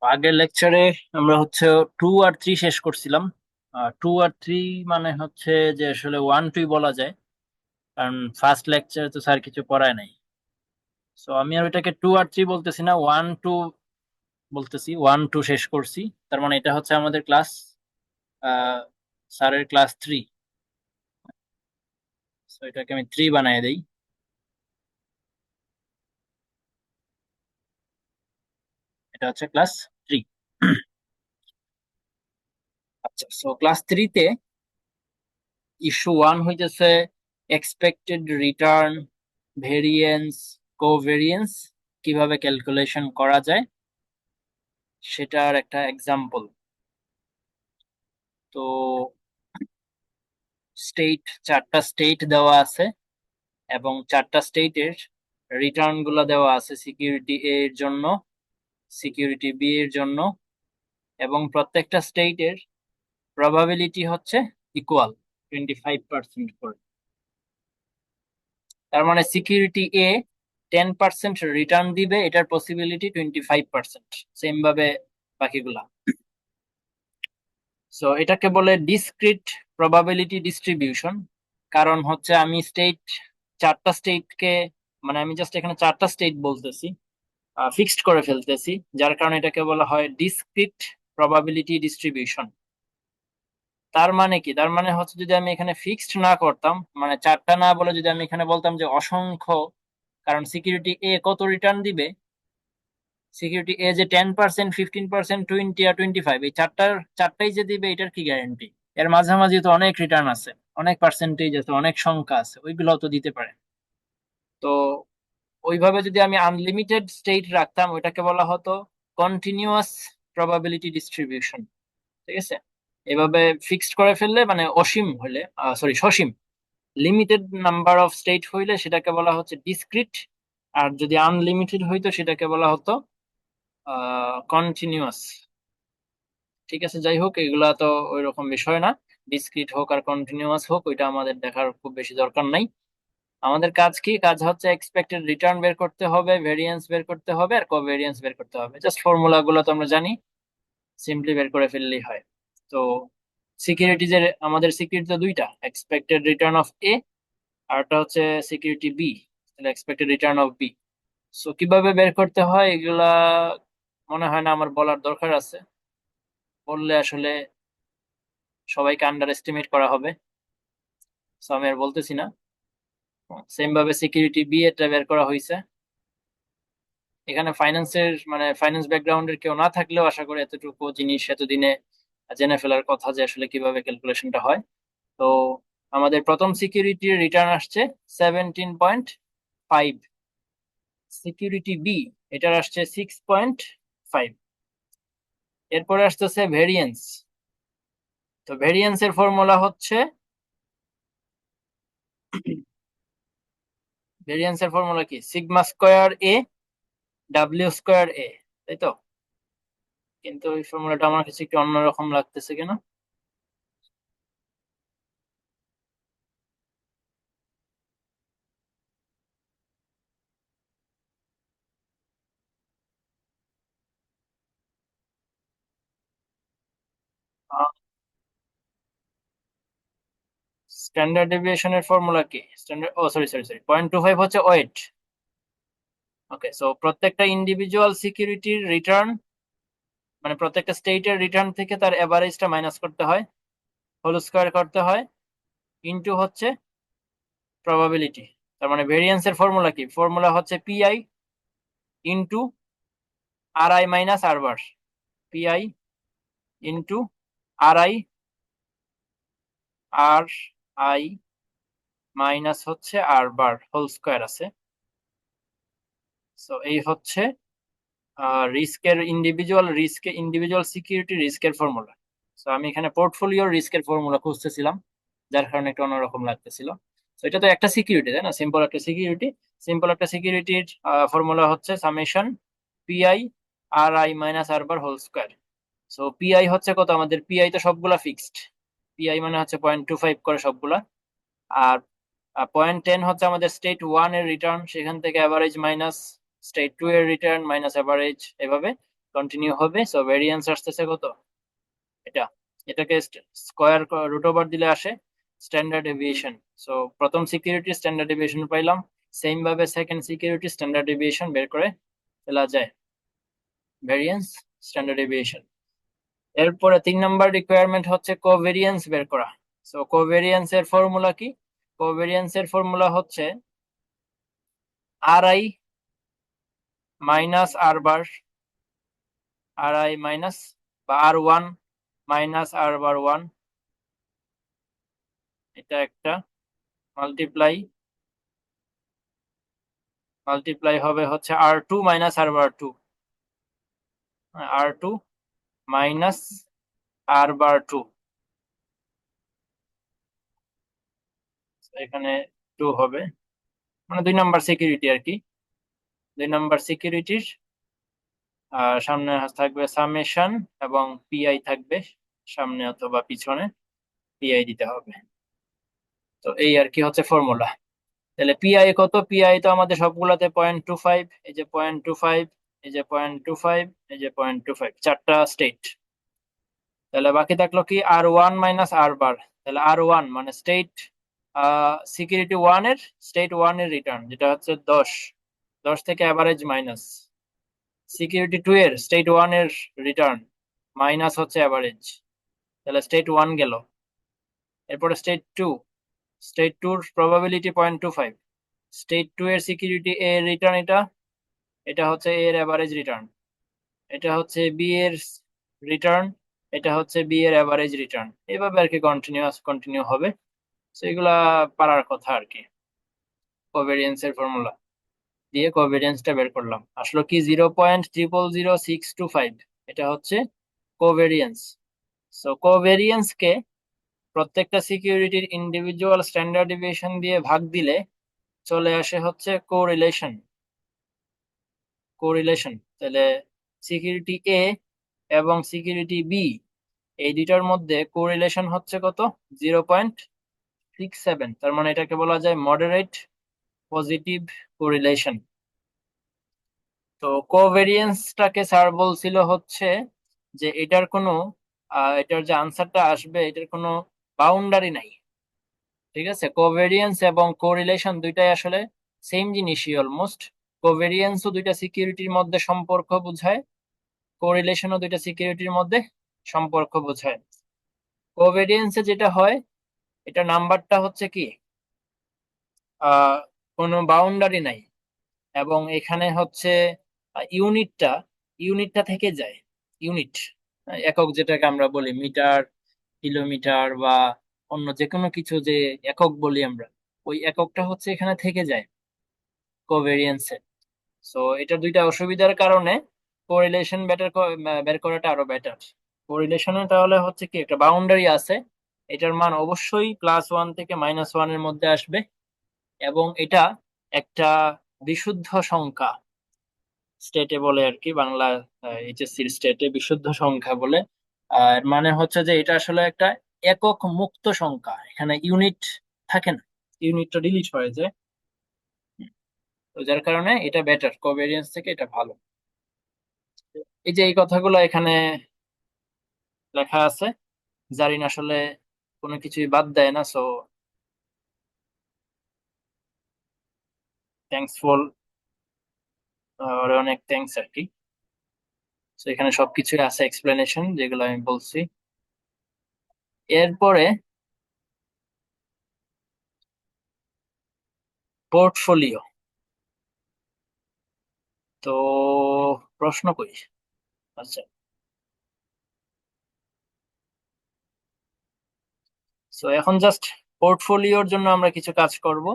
আগের লেকচারে আমরা হচ্ছে 2 আর 3 শেষ করছিলাম। 2 আর 3 মানে হচ্ছে যে আসলে 1 2 বলা যায়, কারণ ফার্স্ট লেকচারে তো স্যার কিছু পড়ায় নাই। সো আমি আর ওইটাকে 2 আর 3 বলতেছি না, 1 2 বলতেছি। 1 2 শেষ করছি, তার মানে এটা হচ্ছে আমাদের ক্লাস, স্যারের ক্লাস 3। সো এটাকে আমি 3 বানিয়ে দেই। এটা হচ্ছে ক্লাস 3। আচ্ছা, সো ক্লাস 3-তে ইস্যু 1 হইতেছে এক্সপেক্টেড রিটার্ন, ভেরিয়েন্স, কোভেরিয়েন্স কিভাবে ক্যালকুলেশন করা যায় সেটার একটা এক্সাম্পল। তো চারটা স্টেট দেওয়া আছে এবং চারটা স্টেটের রিটার্ন গুলো দেওয়া আছে, সিকিউরিটি এ এর জন্য, সিকিউরিটি বি এর জন্য, এবং প্রত্যেকটা স্টেটের প্রবাবিলিটি হচ্ছে ইকুয়াল 25% করে। তার মানে সিকিউরিটি এ 10% রিটার্ন দিবে, এটার পসিবিলিটি 25%। সেম ভাবে বাকিগুলা। সো এটাকে বলে ডিসক্রিট প্রবাবিলিটি ডিস্ট্রিবিউশন। কারণ হচ্ছে আমি চারটা স্টেটকে, মানে আমি জাস্ট এখানে চারটা স্টেট বলতেছি, ফিক্সড করে ফেলতেছি, যার কারণে এটাকে বলা হয় ডিসক্রিট প্রবাবিলিটি ডিস্ট্রিবিউশন। তার মানে কি? তার মানে হচ্ছে যদি আমি এখানে ফিক্সড না করতাম, মানে চারটা না বলে যদি আমি এখানে বলতাম যে অসংখ্য, কারণ সিকিউরিটি এ কত রিটার্ন দিবে, সিকিউরিটি এ যে 10%, 15%, 20 আর 25, এই চারটাই যে দিবে এটার কি গ্যারান্টি? এর মাঝামাঝি তো অনেক রিটার্ন আছে, অনেক পার্সেন্টেজ আছে, অনেক সংখ্যা আছে, ওইগুলো তো দিতে পারে। তো ওইভাবে যদি আমি আনলিমিটেড স্টেট রাখতাম, ওইটাকে বলা হতো কন্টিনিউয়াস প্রবাবিলিটি ডিস্ট্রিবিউশন। ঠিক আছে? এভাবে ফিক্সড করে ফেললে, মানে অসীম হলে, সরি সসীম, লিমিটেড নাম্বার অফ স্টেট হইলে সেটাকে বলা হচ্ছে ডিসক্রিট। আর যদি আনলিমিটেড হইতো সেটাকে বলা হতো কন্টিনিউয়াস। ঠিক আছে, যাই হোক, এগুলা তো ওই রকম বিষয় না। ডিসক্রিট হোক আর কন্টিনিউয়াস হোক, ওইটা আমাদের দেখার খুব বেশি দরকার নাই। আমাদের কাজ কি? কাজ হচ্ছে এক্সপেক্টেড রিটার্ন বের করতে হবে, ভেরিয়েন্স বের করতে হবে, আর কোভেরিয়েন্স বের করতে হবে। জাস্ট ফর্মুলা গুলো তো আমরা জানি, সিম্পলি বের করে ফেললেই হয়। তো সিকিউরিটিজের, আমাদের সিকিউরিটি তো দুইটা, এক্সপেক্টেড রিটার্ন অফ এ, আর একটা হচ্ছে সিকিউরিটি বি, তাহলে expected return of B. So কিভাবে বের করতে হয় এগুলা মনে হয় না আমার বলার দরকার আছে। বললে আসলে সবাইকে আন্ডার এস্টিমেট করা হবে, সো আমি আর বলতেছি না। সেম ভাবে সিকিউরিটি বি এটা বের করা হয়েছে। এখানে মানে ফাইন্যান্স ব্যাকগ্রাউন্ডের কেউ না থাকলেও আশা করি এতটুকু জিনিস এতদিনে জেনে ফেলার কথা যে আসলে কিভাবে ক্যালকুলেশনটা হয়। তো আমাদের প্রথম সিকিউরিটির রিটার্ন আসছে 17.5, সিকিউরিটি বি এটার আসছে 6.5। এরপরে আসতেছে ভেরিয়েন্স। তো ভেরিয়েন্স এর ফর্মুলা হচ্ছে, ভেরিয়েন্স এর ফর্মুলা কি? Sigma square A W square A, তাই তো? কিন্তু এই ফর্মুলাটা আমার কাছে একটু অন্যরকম লাগতেছে কেন? স্ট্যান্ডার্ড ডেভিয়েশনের ফর্মুলা কি? স্ট্যান্ডার্ড, ও সরি সরি সরি, 0.25 হচ্ছে ওয়েট। ওকে, সো প্রত্যেকটা ইন্ডিভিজুয়াল সিকিউরিটির রিটার্ন, মানে প্রত্যেকটা স্টেটের রিটার্ন থেকে তার এভারেজটা মাইনাস করতে হয়, হোল স্কোয়ার করতে হয়, ইনটু হচ্ছে প্রবাবিলিটি। তার মানে ভেরিয়েন্স এর ফর্মুলা কি? ফর্মুলা হচ্ছে pi into R I minus R bar. Pi into R I, R I minus হচ্ছে আর বার হোল স্কোয়ার আছে। সো এই হচ্ছে ইন্ডিভিজুয়াল সিকিউরিটি রিস্কের ফর্মুলা। সো আমি এখানে পোর্টফোলিও রিস্কের ফর্মুলা খুঁজতেছিলাম, যার কারণে একটু অন্যরকম লাগতেছিল। তো এটা তো একটা সিকিউরিটি, তাই না? সিম্পল একটা সিকিউরিটি। সিম্পল একটা সিকিউরিটির ফর্মুলা হচ্ছে summation pi R I minus R bar whole square. So pi হচ্ছে কত? আমাদের পিআই তো সবগুলা ফিক্সড। পিআই মানে হচ্ছে 0.25 করে সবগুলা। আর 0.10 হচ্ছে আমাদের স্টেট 1 এর রিটার্ন, সেখান থেকে অ্যাভারেজ মাইনাস স্টেট 2 এর রিটার্ন মাইনাস অ্যাভারেজ, এভাবে কন্টিনিউ হবে। সো ভেরিয়েন্স আসতেছে কত, এটা, এটাকে স্কোয়ার রুট ওভার দিলে আসে স্ট্যান্ডার্ড ডেভিয়েশন। সো প্রথম সিকিউরিটি স্ট্যান্ডার্ড ডেভিয়েশন পাইলাম, সেম ভাবে সেকেন্ড সিকিউরিটি স্ট্যান্ডার্ড ডেভিয়েশন বের করে ফেলা যায়, ভেরিয়েন্স স্ট্যান্ডার্ড ডেভিয়েশন। এরপরে 3 নম্বর রিকোয়ারমেন্ট হচ্ছে কোভেরিয়েন্স বের করা। সো কোভেরিয়েন্স এর ফর্মুলা কি? কোভেরিয়েন্স এর ফর্মুলা হচ্ছে R I minus R bar, R I minus বা R one minus R bar one, এটা একটা, মাল্টিপ্লাই মাল্টিপ্লাই হবে হচ্ছে R two minus R bar two, R two minus R bar two, এখানে two হবে, মানে 2 নম্বর সিকিউরিটি আর কি। 2 নম্বর সিকিউরিটির সামনে থাকবে সামেশন এবং পিআই থাকবে সামনে অথবা পিছনে, পিআই দিতে হবে। তো এই আর কি হচ্ছে ফর্মুলা। তাহলে পিআই কত? পিআই তো আমাদের সবগুলাতে 0.25, এই যে 0.25, এই যে 0.25, এই যে 0.25, 4টা স্টেট। তাহলে বাকি থাকলো কি আর ওয়ান মাইনাস আর বার। তাহলে আর ওয়ান মানে স্টেট সিকিউরিটি ওয়ান এর, স্টেট ওয়ান এর রিটার্ন যেটা হচ্ছে 10, 10 থেকে অ্যাভারেজ মাইনাস। সিকিউরিটি টু এর স্টেট ওয়ান এর রিটার্ন মাইনাস হচ্ছে অ্যাভারেজ, তাহলে স্টেট ওয়ান গেল। এরপরে state to, state tour probability 0.25, state to এর সিকিউরিটি এ এর রিটার্ন এটা, এটা হচ্ছে এ এর অ্যাভারেজ রিটার্ন, এটা হচ্ছে বি এর রিটার্ন, এটা হচ্ছে বি এর অ্যাভারেজ রিটার্ন, এইভাবে আর কি কন্টিনিউ হবে। তো এগুলা পারার কথা আর কি। কোভেরিয়েন্স এর ফর্মুলা দিয়ে কোভেরিয়েন্সটা বের করলাম, আসলো কি 0.000625, এটা হচ্ছে কোভেরিয়েন্স। সো কোভেরিয়েন্স কে প্রত্যেকটা সিকিউরিটির ইন্ডিভিজুয়াল স্ট্যান্ডার্ড ডেভিয়েশন দিয়ে ভাগ দিলে চলে আসে হচ্ছে কোরিলেশন। কোরিলেশন তাহলে সিকিউরিটি এ এবং সিকিউরিটি বি, এই দুইটার মধ্যে কোরিলেশন হচ্ছে কত, 0.67, তার মানে এটাকে বলা যায় মডারেট পজিটিভ কোরিলেশন। তো কোভেরিয়েন্সটাকে স্যার বলছিল হচ্ছে যে এটার কোনো এটার যে আনসারটা আসবে এটার কোনো বাউন্ডারি নাই। ঠিক আছে, কোভেরিয়েন্স এবং কোরিলেশন দুইটাই আসলে সেম জিনিসই অলমোস্ট। কোভেরিয়েন্সও দুইটা সিকিউরিটির মধ্যে সম্পর্ক বোঝায়, কোরিলেশনও দুইটা সিকিউরিটির মধ্যে সম্পর্ক বোঝায়। কোভেরিয়েন্সে যেটা হয়, এটা নাম্বারটা হচ্ছে কি আহ কোনো বাউন্ডারি নাই, এবং এখানে হচ্ছে ইউনিটটা ইউনিটটা থেকে যায়। ইউনিট একক যেটাকে আমরা বলি মিটার, কিলোমিটার বা অন্য যে কোনো কিছু যে একক বলি আমরা, ওই এককটা হচ্ছে এখানে থেকে যায় কোভেরিয়েন্সে। সো এটা দুইটা অসুবিধার কারণে কোরিলেশন বের করাটা আরো বেটার। কোরিলেশনে তাহলে হচ্ছে কি একটা বাউন্ডারি আছে, এটার মান অবশ্যই +1 থেকে -1 এর মধ্যে আসবে, এবং এটা একটা বিশুদ্ধ সংখ্যা, স্টেটে বলে আর কি, বাংলা এইচএসসির স্টেটে বিশুদ্ধ সংখ্যা বলে। আর মানে হচ্ছে যে এটা আসলে একটা একক মুক্ত সংখ্যা, এখানে ইউনিট থাকে না, ইউনিটটা ডিলিট হয়ে যায়। তো যার কারণে এটা বেটার, কোভেরিয়েন্স থেকে এটা ভালো। এই যে এই কথাগুলো এখানে লেখা আছে, জারিন আসলে কোনো কিছুই বাদ দেয় না। সো থ্যাঙ্কসফুল, ওর অনেক থ্যাঙ্কস আর কি। তো এখানে সবকিছুই আছে এক্সপ্লেনেশন যেগুলো আমি বলছি। এরপরে পোর্টফোলিও, তো প্রশ্ন করি। আচ্ছা, সো এখন জাস্ট পোর্টফোলিওর জন্য আমরা কিছু কাজ করব।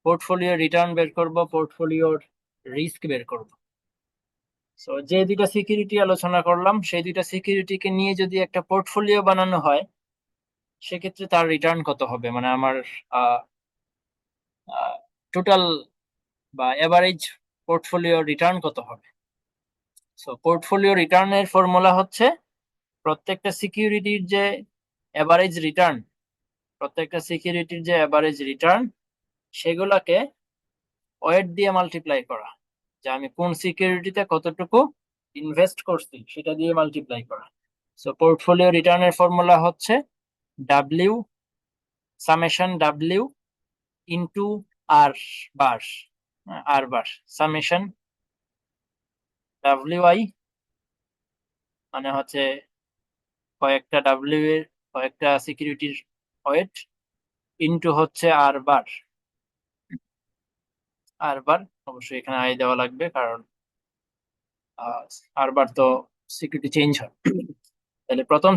পোর্টফোলিও রিটার্ন বের করব, পোর্টফোলিওর রিস্ক বের করব। সো যে দুইটা সিকিউরিটি আলোচনা করলাম সেই দুইটা সিকিউরিটিকে নিয়ে যদি একটা পোর্টফোলিও বানানো হয়, সেক্ষেত্রে তার রিটার্ন কত হবে, মানে আমার টোটাল বা এভারেজ পোর্টফোলিও রিটার্ন কত হবে। সো পোর্টফোলিও রিটার্নের ফর্মুলা হচ্ছে প্রত্যেকটা সিকিউরিটির যে এভারেজ রিটার্ন, প্রত্যেকটা সিকিউরিটির যে এভারেজ রিটার্ন সেগুলাকে ওয়েট দিয়ে মাল্টিপ্লাই করা, যে আমি কোন সিকিউরিটিতে কতটুকু ইনভেস্ট করছি সেটা দিয়ে মাল্টিপ্লাই করা। সো পোর্টফোলিও রিটার্নের ফর্মুলা হচ্ছে W summation W into R bar, R bar summation W I, মানে হচ্ছে কয়েকটা ডাব্লিউ এর কয়েকটা সিকিউরিটির ওয়েট, ইনটু হচ্ছে আর বার। আর বার অবশ্যই এখানে আই দেওয়া লাগবে, কারণ আর বার তো সিকিউরিটি চেঞ্জ হয়। তাহলে প্রথম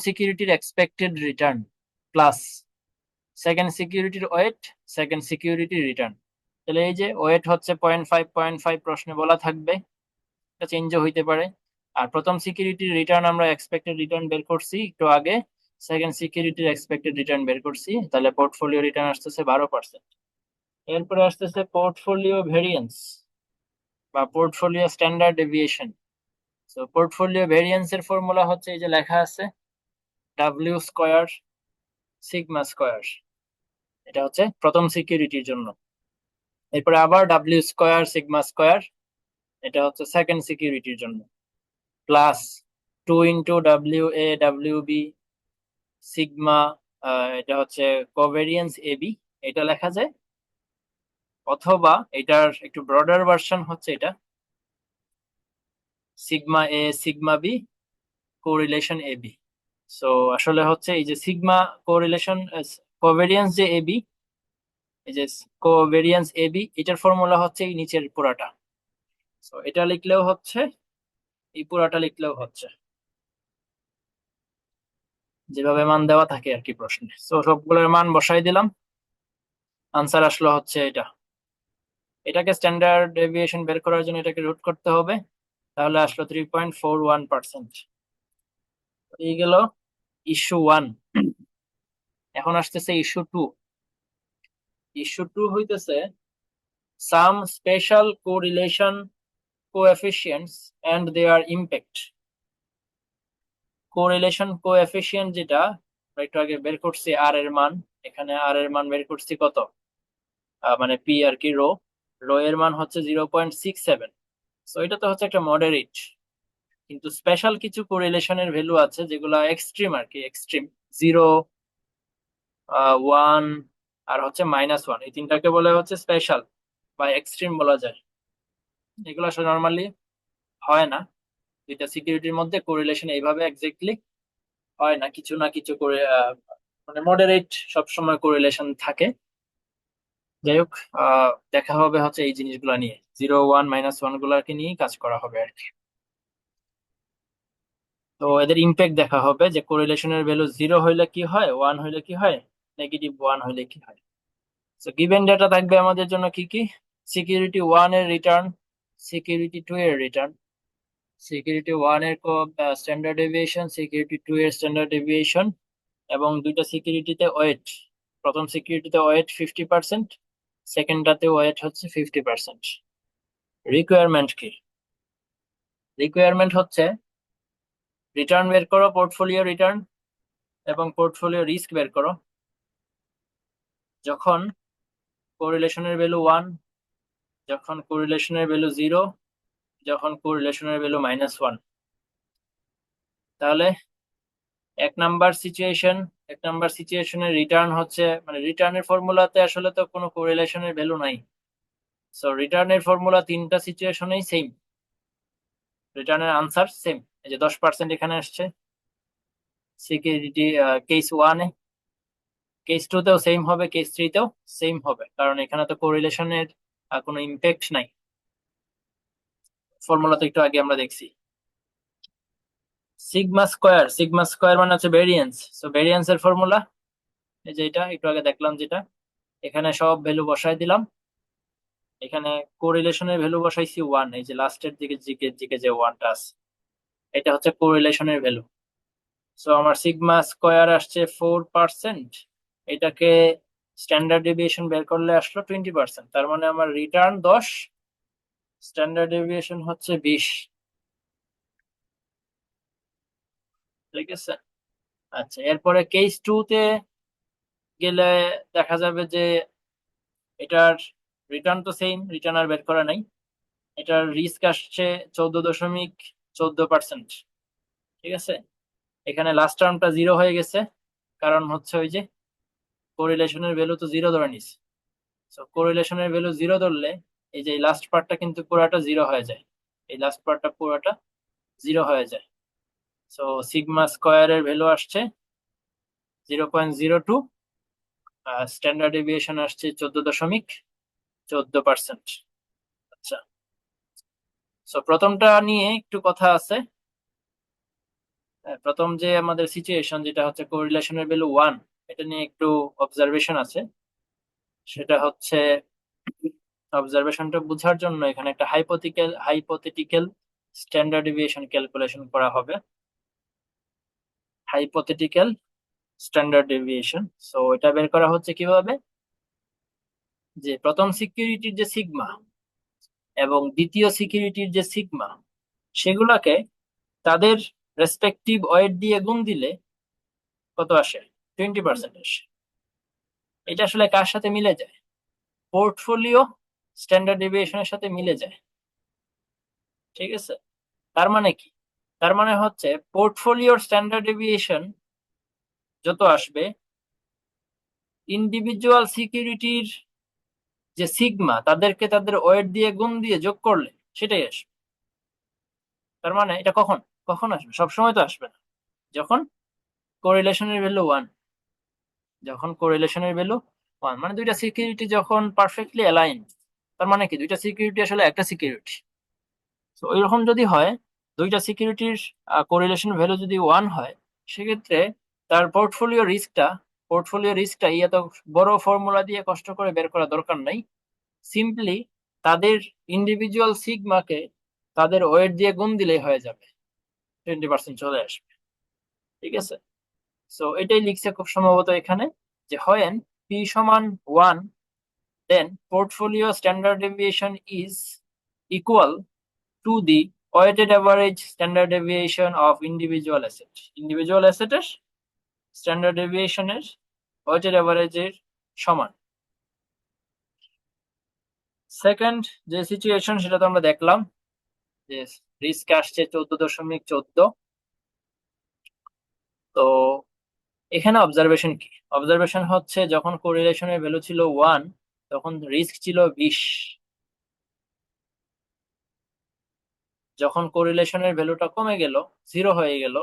সিকিউরিটির এক্সপেক্টেড রিটার্ন প্লাস সেকেন্ড সিকিউরিটির ওয়েট, সেকেন্ড সিকিউরিটির রিটার্ন। তাহলে এই যে ওয়েট হচ্ছে 0.5 প্রশ্নে বলা থাকবে, এটা চেঞ্জও হইতে পারে। আর প্রথম সিকিউরিটির রিটার্ন আমরা এক্সপেক্টেড রিটার্ন বের করছি একটু আগে, সেকেন্ড সিকিউরিটির এক্সপেক্টেড রিটার্ন বের করছি, তাহলে পোর্টফোলিও রিটার্ন আসতেছে 12%। এরপরে আসতেছে পোর্টফোলিও ভেরিয়েন্স বা পোর্টফোলিও স্ট্যান্ডার্ড ডেভিয়েশন। তো পোর্টফোলিও ভেরিয়েন্স এর ফর্মুলা হচ্ছে এই যে লেখা আছে, ডাব্লিউ স্কোয়ার সিগমা স্কোয়ার, এটা হচ্ছে প্রথম সিকিউরিটির জন্য। এরপরে আবার ডাব্লিউ স্কোয়ার সিগমা স্কোয়ার, এটা হচ্ছে সেকেন্ড সিকিউরিটির জন্য, প্লাস 2 × WA WB সিগমা, এটা হচ্ছে কোভেরিয়েন্স এবি, এটা লেখা যায়। অথবা এটার একটু ব্রডার ভার্সন হচ্ছে এটা sigma A sigma B correlation AB. So আসলে হচ্ছে এই যে সিগমা কোরিলেশন কোভেরিয়েন্স যে এবি, এই যে কোভেরিয়েন্স এবি, এটার ফর্মুলা হচ্ছে এই নিচের পুরাটা। সো এটা লিখলেও হচ্ছে, এই পুরাটা লিখলেও হচ্ছে, যেভাবে মান দেওয়া থাকে আর কি প্রশ্নে। তো সবগুলোর মান বসাই দিলাম, আনসার আসলো হচ্ছে এটা। এটাকে স্ট্যান্ডার্ড ডেভিয়েশন বের করার জন্য এটাকে রুট করতে হবে, তাহলে আসলো 3.41%। এই গেল ইস্যু 1। এখন আসতেছে ইস্যু 2। ইস্যু 2 হইতেছে some special correlation coefficients and their impact. Correlation coefficient যেটা আমরা একটু আগে বের করছি আর এর মান, এখানে আর এর মান বের করছি কত, মানে পি আর কি, রো, রো এর মান হচ্ছে 0.67। সো এটা তো হচ্ছে একটা মডারেট, কিন্তু স্পেশাল কিছু কোরিলেশনের ভ্যালু আছে যেগুলো এক্সট্রিম আর কি, এক্সট্রিম 0, 1 আর হচ্ছে -1, এই তিনটাকে বলে হচ্ছে স্পেশাল বা এক্সট্রিম বলা যায়। এগুলো আসলে নর্মালি হয় না, দুইটা সিকিউরিটির মধ্যে কোরিলেশন এইভাবে এক্স্যাক্টলি হয় না, কিছু না কিছু করে মানে মডারেট সবসময় কোরিলেশন থাকে। যাই হোক, দেখা হবে হচ্ছে এই জিনিসগুলো নিয়ে, 0, 1, -1 গুলাকে নিয়েই কাজ করা হবে আর কি। তো এদের ইম্প্যাক্ট দেখা হবে যে কোরিলেশনের ভ্যালু 0 হইলে কি হয়, 1 হইলে কি হয়, -1 হইলে কি হয়। তো গিভেন ডেটা থাকবে আমাদের জন্য কি কি, সিকিউরিটি 1 এর রিটার্ন, সিকিউরিটি 2 এর রিটার্ন, সিকিউরিটি 1 এর স্ট্যান্ডার্ড ডেভিয়েশন, সিকিউরিটি 2 এর স্ট্যান্ডার্ড ডেভিয়েশন, এবং দুইটা সিকিউরিটিতে ওয়েট, প্রথম সিকিউরিটিতে ওয়েট 50%, সেকেন্ডটাতে ওয়েট হচ্ছে 50%। রিকোয়ারমেন্ট কি, রিকোয়ারমেন্ট হচ্ছে রিটার্ন বের করো, পোর্টফোলিও রিটার্ন এবং পোর্টফোলিও রিস্ক বের করো যখন কোরিলেশনের ভ্যালু 1, যখন কোরিলেশনের ভ্যালু 0, যখন কোরিলেশনের ভ্যালু -1। তাহলে এক নাম্বার সিচুয়েশনের রিটার্ন হচ্ছে, মানে রিটার্নের ফর্মুলাতে আসলে তো কোনো কোরিলেশনের ভ্যালু নাই। সো রিটার্নের ফর্মুলা তিনটা সিচুয়েশনেই সেম, রিটার্নের আনসার সেম। এই যে 10% এখানে আসছে সিকিউরিটি কেস 1 এ, কেস 2 তেও সেম হবে, কেস 3 তেও সেম হবে, কারণ এখানে তো কোরিলেশনের কোনো ইম্প্যাক্ট নাই। ফর্মুলা তো একটু আগে আমরা দেখছি। সিগমা স্কোয়ার মানে হচ্ছে ভেরিয়েন্স। সো ভেরিয়েন্স এর ফর্মুলা এই যে এটা একটু আগে দেখলাম যেটা, এখানে সব ভ্যালু বসাই দিলাম। এখানে কোরিলেশনের ভ্যালু বসাইছি 1, এই যে লাস্টের দিকে দিকে যে 1টা আছে, এটা হচ্ছে কোরিলেশনের ভ্যালু। সো আমার সিগমা স্কোয়ার আসছে 4%, এটাকে স্ট্যান্ডার্ড ডেভিয়েশন বের করলে আসলো 20%, তার মানে আমার রিটার্ন 10, স্ট্যান্ডার্ড ডেভিয়েশন হচ্ছে 20। ঠিক আছে। আচ্ছা, এরপরে কেস 2 তে গেলে দেখা যাবে যে এটার রিটার্ন তো সেম, রিটার্ন আর বের করা নাই। এটার রিস্ক আসছে 14.14%। ঠিক আছে, এখানে লাস্ট টার্মটা জিরো হয়ে গেছে, কারণ হচ্ছে ওই যে কোরিলেশনের ভ্যালু তো জিরো ধরে নিস। সো কোরিলেশনের ভ্যালু জিরো ধরলে এই যে লাস্ট পার্টটা কিন্তু পুরাটা জিরো হয়ে যায়, এই লাস্ট পার্টটা পুরাটা জিরো হয়ে যায়। সো সিগমা স্কোয়ারের ভ্যালু আসছে 0.02, স্ট্যান্ডার্ড ডেভিয়েশন আসছে 14.14%। আচ্ছা, সো প্রথমটা নিয়ে একটু কথা আছে। প্রথম যে আমাদের সিচুয়েশন যেটা হচ্ছে কোরিলেশনের ভ্যালু 1, এটা নিয়ে একটু অবজারভেশন আছে। সেটা হচ্ছে অবজারভেশনটা বোঝার জন্য এখানে একটা হাইপোথেটিক্যাল স্ট্যান্ডার্ড ডেভিয়েশন ক্যালকুলেশন করা হবে। হাইপোথেটিক্যাল স্ট্যান্ডার্ড ডেভিয়েশন, সো এটা বের করা হচ্ছে কিভাবে, যে প্রথম সিকিউরিটির যে সিগমা এবং দ্বিতীয় সিকিউরিটির যে সিগমা, সেগুলাকে তাদের রেসপেক্টিভ ওয়েট দিয়ে গুণ দিলে কত আসে, 20% আসে। এটা আসলে কার সাথে মিলে যায়, পোর্টফোলিও স্ট্যান্ডার্ড ডেভিয়েশনের সাথে মিলে যায়। ঠিক আছে, তার মানে কি, তার মানে হচ্ছে পোর্টফোলিওর স্ট্যান্ডার্ড ডেভিয়েশন যত আসবে, ইন্ডিভিজুয়াল সিকিউরিটির যে সিগমা তাদেরকে তাদের ওয়েট দিয়ে গুণ দিয়ে যোগ করলে সেটাই আসবে। তার মানে এটা কখন কখন আসবে, সবসময় তো আসবে না। যখন কোরিলেশনের ভ্যালু 1, যখন কোরিলেশনের ভ্যালু 1 মানে দুইটা সিকিউরিটি যখন পারফেক্টলি অ্যালাইন, তার মানে কি দুইটা সিকিউরিটি আসলে একটা সিকিউরিটি। তো ওইরকম যদি হয়, দুইটা সিকিউরিটির কোরিলেশন ভ্যালু যদি 1 হয়, সেক্ষেত্রে তার পোর্টফোলিও রিস্কটা এত বড় ফর্মুলা দিয়ে কষ্ট করে বের করা দরকার নাই। সিম্পলি তাদের ইন্ডিভিজুয়াল সিগমাকে তাদের ওয়েট দিয়ে গুণ দিলেই হয়ে যাবে, 20% চলে আসবে। ঠিক আছে, সো এটাই লিখছে খুব সম্ভবত এখানে, যে হয় পি সমান 1, then portfolio standard deviation is equal to the weighted average standard deviation of individual asset. Individual অ্যাসেটের স্ট্যান্ডার্ড ডেভিয়েশনের ওয়েটেড অ্যাভারেজের সমান। সেকেন্ড যে সিচুয়েশন সেটা তো আমরা দেখলাম, যে রিস্ক আসছে 14.14। তো এখানে অবজারভেশন কি, অবজারভেশন হচ্ছে যখন কোরিলেশনের ভ্যালু ছিল 1, তখন রিস্ক ছিল 20। যখন কোরিলেশনের ভ্যালুটা কমে গেল, জিরো হয়ে গেল,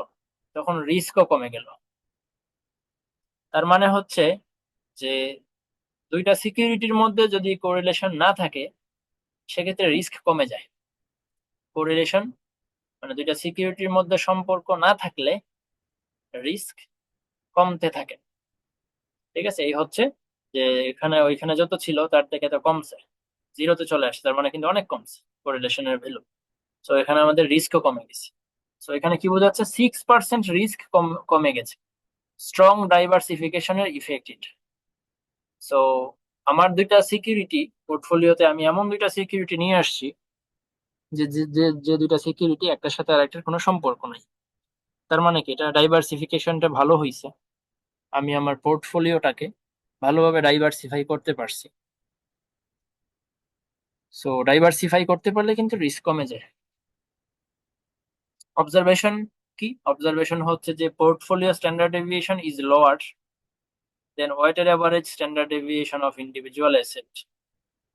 তখন রিস্কও কমে গেল। তার মানে হচ্ছে যে দুইটা সিকিউরিটির মধ্যে যদি কোরিলেশন না থাকে, সেক্ষেত্রে রিস্ক কমে যায়। কোরিলেশন মানে দুইটা সিকিউরিটির মধ্যে সম্পর্ক না থাকলে রিস্ক কমতে থাকে। ঠিক আছে, এই হচ্ছে যে এখানে ওইখানে যত ছিল তার থেকে তো কমছে, জিরোতে চলে আসছে, তার মানে কিন্তু অনেক কমছে কোরিলেশনের ভ্যালু। সো এখানে আমাদের রিস্কও কমে গেছে। সো এখানে কি বোঝাচ্ছে, 6% রিস্ক কমে গেছে। স্ট্রং ডাইভার্সিফিকেশনের ইফেক্ট ইট। সো আমার দুইটা সিকিউরিটি পোর্টফোলিওতে, আমি এমন দুইটা সিকিউরিটি নিয়ে আসছি যে যে যে যে দুইটা সিকিউরিটি একটার সাথে আরেকটার কোনো সম্পর্ক নাই। তার মানে কি, এটা ডাইভার্সিফিকেশনটা ভালো হয়েছে, আমি আমার পোর্টফোলিওটাকে ভালোভাবে ডাইভার্সিফাই করতে পারছি। সো ডাইভার্সিফাই করতে পারলে কিন্তু রিস্ক কমে যায়। অবজারভেশন কি, অবজারভেশন হচ্ছে যে portfolio standard deviation is lower than weighted average standard deviation of individual asset.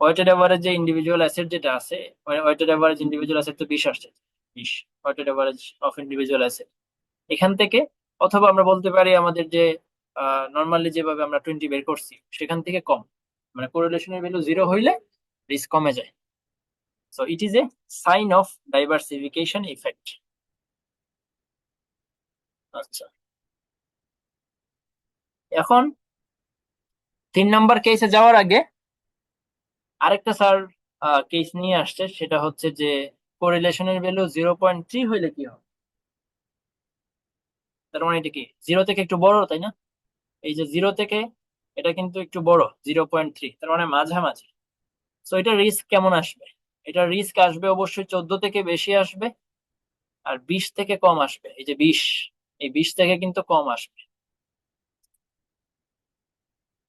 Weighted average যে ইন্ডিভিজুয়াল অ্যাসেট যেটা আছে, ওয়েটেড অ্যাভারেজ ইন্ডিভিজুয়াল অ্যাসেট তো 20 আসছে, 20 weighted average of individual asset এখান থেকে। অথবা আমরা বলতে পারি আমাদের যে নর্মালি যেভাবে আমরা 20 বের করছি সেখান থেকে কম, মানে কোরিলেশনের ভ্যালু জিরো হইলে রিস্ক কমে যায়। So it is a sign of diversification effect. আচ্ছা, এখন 3 নাম্বার কেসে যাওয়ার আগে আরেকটা স্যার কেস নিয়ে আসছে, সেটা হচ্ছে যে কোরিলেশনের ভ্যালু 0.3 হইলে কি হবে। তার মানে এটা কি, জিরো থেকে একটু বড়, তাই না? এই যে জিরো থেকে এটা কিন্তু একটু বড়, 0.3, তার মানে মাঝামাঝি। সো এটা রিস্ক কেমন আসবে, এটা রিস্ক আসবে অবশ্যই 14 থেকে বেশি আসবে, আর 20 থেকে কম আসবে। এই যে 20, এই 20 থেকে কিন্তু কম আসবে।